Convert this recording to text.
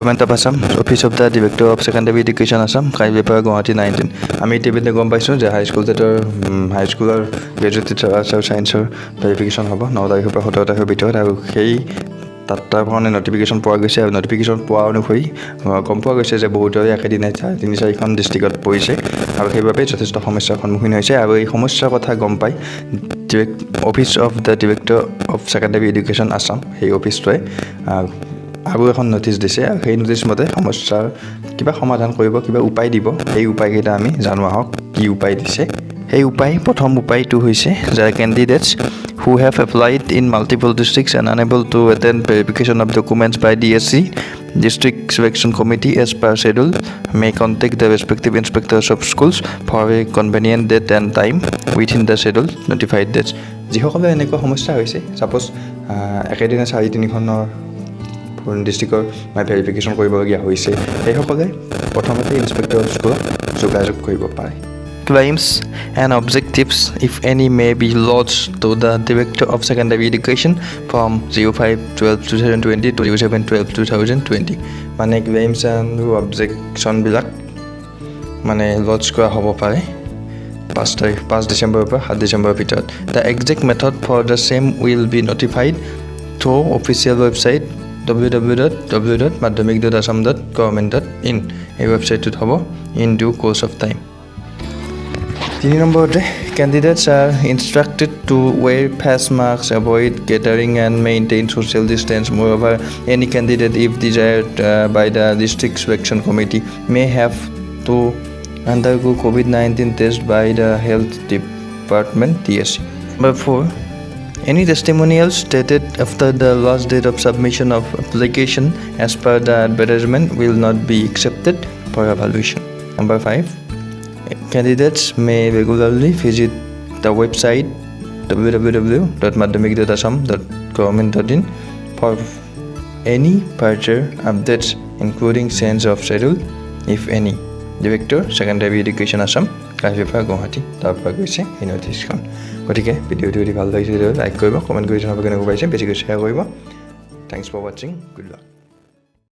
Government of Assam, Office of the Director of Secondary Education Assam, Kailipara, Guwahati 19. আমি ইতিমধ্যে গম পাইছোঁ যে হাইস্কুলৰ গ্ৰেজুৱেট টিচাৰ আৰ্টছ আৰু ছায়েন্সৰ ভেৰিফিকেশ্যন হ'ব 9 তাৰিখৰ পৰা 17 তাৰিখৰ ভিতৰত আৰু সেই তাৰ কাৰণে নটিফিকেশ্যন পোৱা গৈছে আৰু নটিফিকেশ্যন পোৱা অনুসৰি গম পোৱা গৈছে যে বহুতৰে একেদিনাই 3-4খন ডিষ্ট্ৰিক্টত পৰিছে আৰু সেইবাবে যথেষ্ট সমস্যাৰ সন্মুখীন হৈছে আৰু এই সমস্যাৰ কথা গম পাই office of the director of secondary education Assam সেই অফিচটোৱে আৰু এখন নটিচ দিছে আৰু সেই নটিচ মতে সমস্যাৰ কিবা সমাধান কৰিব কিবা উপায় দিব সেই উপায়কেইটা আমি জানো আহক কি উপায় দিছে সেই প্ৰথম উপায়টো হৈছে যে candidates who have applied in multiple districts and unable to attend verification of documents by DSC District Selection Committee as per schedule may contact the respective inspectors of schools for a convenient date and time within the schedule notified dates যিসকলে এনেকুৱা সমস্যা হৈছে suppose একেদিনা 4-3খনৰ ডিষ্ট্ৰিক্টৰ verification কৰিবলগীয়া হৈছে সেইসকলে প্ৰথমতে inspector of স্কুলত যোগাযোগ কৰিব পাৰে Claims and objectives, if any, may be lodged to the Director of Secondary Education from 05/12/2020 to 07/12/2020. মানে claims and objection বিলাক মানে lodge কৰা হ'ব পাৰে 5 ডিচেম্বৰৰ পৰা 7 ডিচেম্বৰৰ ভিতৰত The exact method for the same will be notified through official website www.madhyamik.assam.government.in এই ৱেবছাইটটোত হ'ব in due course of time 3 নম্বৰতে candidates are instructed to wear face masks, avoid gathering and maintain social distance. Moreover, any candidate, if desired by the district selection committee, may have to undergo COVID-19 test by the health department DSC. Number 4. Any testimonials stated after the last date of submission of application as per the advertisement will not be accepted for evaluation. Number 5. Candidates may regularly visit the website www.madhyamik.assam.government.in for any further updates including change of schedule if any. Director, Secondary Education Assam, Kailipara, Guwahati তাৰ পৰা গৈছে এই নটিচখন গতিকে ভিডিঅ'টো যদি ভাল লাগিছে like কৰিব কমেণ্ট কৰি জনাব কেনেকুৱা পাইছে বেছিকৈ শ্বেয়াৰ কৰিব Thanks for watching. Good luck.